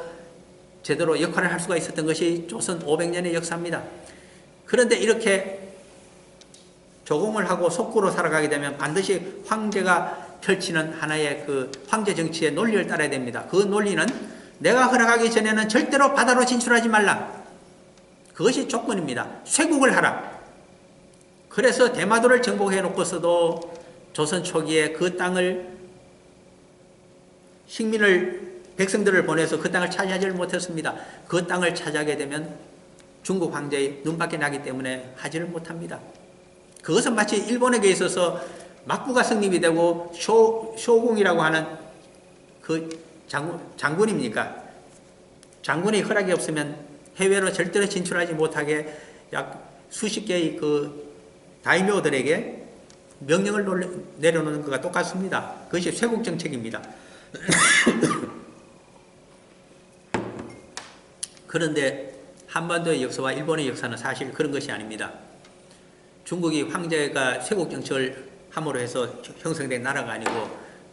제대로 역할을 할 수가 있었던 것이 조선 500년의 역사입니다. 그런데 이렇게 조공을 하고 속국으로 살아가게 되면 반드시 황제가 펼치는 하나의 그 황제 정치의 논리를 따라야 됩니다. 그 논리는 내가 허락하기 전에는 절대로 바다로 진출하지 말라. 그것이 조건입니다. 쇄국을 하라. 그래서 대마도를 정복해 놓고서도 조선 초기에 그 땅을 백성들을 보내서 그 땅을 차지하지 못했습니다. 그 땅을 차지하게 되면 중국 황제의 눈밖에 나기 때문에 하지를 못합니다. 그것은 마치 일본에게 있어서 막부가 성립이 되고 쇼궁이라고 하는 그 장군입니까? 장군의 허락이 없으면 해외로 절대로 진출하지 못하게 약 수십 개의 그 다이묘들에게 명령을 내려놓는 것과 똑같습니다. 그것이 쇄국 정책입니다. 그런데 한반도의 역사와 일본의 역사는 사실 그런 것이 아닙니다. 중국이 황제가 쇄국 정책을 함으로 해서 형성된 나라가 아니고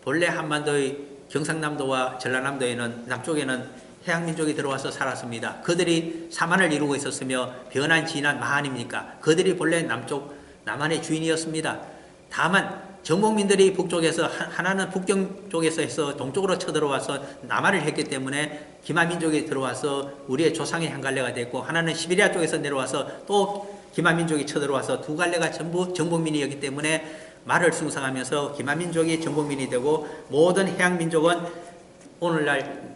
본래 한반도의 경상남도와 전라남도에는 남쪽에는 해양민족이 들어와서 살았습니다. 그들이 사만을 이루고 있었으며 변한 진한 마한입니까? 그들이 본래 남한의 주인이었습니다. 다만 정복민들이 북쪽에서 하나는 북경 쪽에서 해서 동쪽으로 쳐들어와서 남한을 했기 때문에 기마민족이 들어와서 우리의 조상의 한 갈래가 됐고 하나는 시베리아 쪽에서 내려와서 또 기마민족이 쳐들어와서 두 갈래가 전부 정복민이었기 때문에 말을 숭상하면서 기마민족이 정복민이 되고 모든 해양민족은 오늘날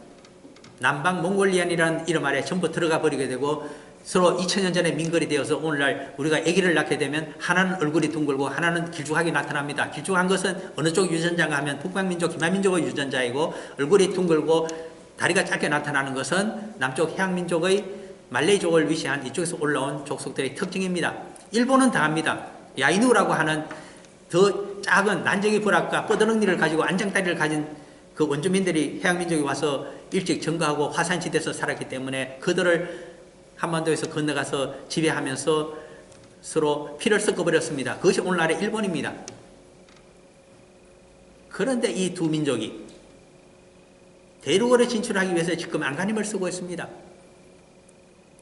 남방 몽골리안이라는 이름 아래 전부 들어가 버리게 되고 서로 2000년 전에 민걸이 되어서 오늘날 우리가 아기를 낳게 되면 하나는 얼굴이 둥글고 하나는 길쭉하게 나타납니다. 길쭉한 것은 어느 쪽 유전자가 하면 북방민족, 기마민족의 유전자이고 얼굴이 둥글고 다리가 짧게 나타나는 것은 남쪽 해양민족의 말레이족을 위시한 이쪽에서 올라온 족속들의 특징입니다. 일본은 다합니다. 야이누라고 하는 더 작은 난쟁이 부락과 뻗어렁니를 가지고 안장다리를 가진 그 원주민들이 해양민족이 와서 일찍 증거하고 화산지대에서 살았기 때문에 그들을 한반도에서 건너가서 지배하면서 서로 피를 섞어버렸습니다. 그것이 오늘날의 일본입니다. 그런데 이 두 민족이 대륙으로 진출하기 위해서 지금 안간힘을 쓰고 있습니다.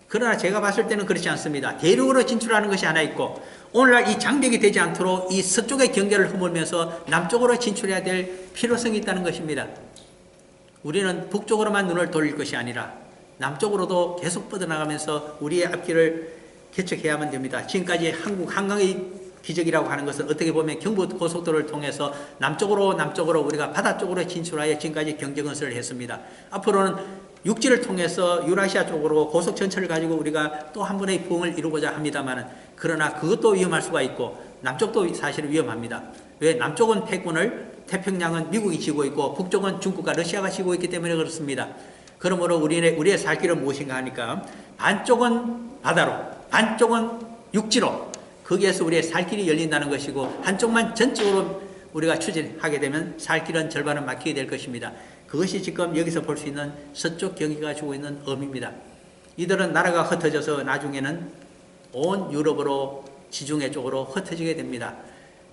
그러나 제가 봤을 때는 그렇지 않습니다. 대륙으로 진출하는 것이 하나 있고 오늘날 이 장벽이 되지 않도록 이 서쪽의 경계를 허물면서 남쪽으로 진출해야 될 필요성이 있다는 것입니다. 우리는 북쪽으로만 눈을 돌릴 것이 아니라 남쪽으로도 계속 뻗어나가면서 우리의 앞길을 개척해야만 됩니다. 지금까지 한국 한강의 기적이라고 하는 것은 어떻게 보면 경부 고속도로를 통해서 남쪽으로 우리가 바다 쪽으로 진출하여 지금까지 경제 건설을 했습니다. 앞으로는 육지를 통해서 유라시아 쪽으로 고속 전철을 가지고 우리가 또 한 번의 부흥을 이루고자 합니다만 그러나 그것도 위험할 수가 있고 남쪽도 사실 위험합니다. 왜? 남쪽은 패권을 태평양은 미국이 쥐고 있고 북쪽은 중국과 러시아가 쥐고 있기 때문에 그렇습니다. 그러므로 우리의 살 길은 무엇인가 하니까 반쪽은 바다로 반쪽은 육지로 거기에서 우리의 살 길이 열린다는 것이고 한쪽만 전적으로 우리가 추진하게 되면 살 길은 절반은 막히게 될 것입니다. 그것이 지금 여기서 볼 수 있는 서쪽 경기가 주고 있는 의미입니다. 이들은 나라가 흩어져서 나중에는 온 유럽으로 지중해 쪽으로 흩어지게 됩니다.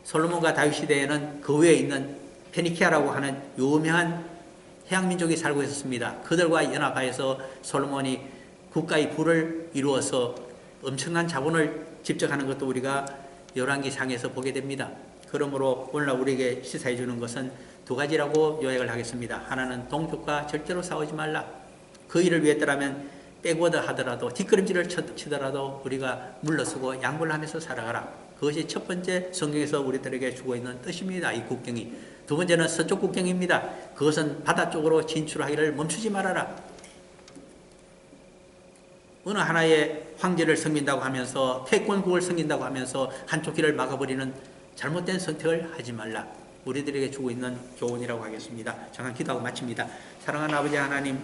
솔로몬과 다윗 시대에는 그 위에 있는 페니키아라고 하는 유명한 해양민족이 살고 있었습니다. 그들과 연합하여서 솔로몬이 국가의 부를 이루어서 엄청난 자본을 집적하는 것도 우리가 열왕기상에서 보게 됩니다. 그러므로 오늘날 우리에게 시사해 주는 것은 두 가지라고 요약을 하겠습니다. 하나는 동족과 절대로 싸우지 말라. 그 일을 위했더라면 백워드 하더라도 뒷걸음질을 치더라도 우리가 물러서고 양보를 하면서 살아가라. 그것이 첫 번째 성경에서 우리들에게 주고 있는 뜻입니다. 이 국경이. 두 번째는 서쪽 국경입니다. 그것은 바다 쪽으로 진출하기를 멈추지 말아라. 어느 하나의 황제를 섬긴다고 하면서 패권국을 섬긴다고 하면서 한쪽 길을 막아버리는 잘못된 선택을 하지 말라. 우리들에게 주고 있는 교훈이라고 하겠습니다. 잠깐 기도하고 마칩니다. 사랑하는 아버지 하나님,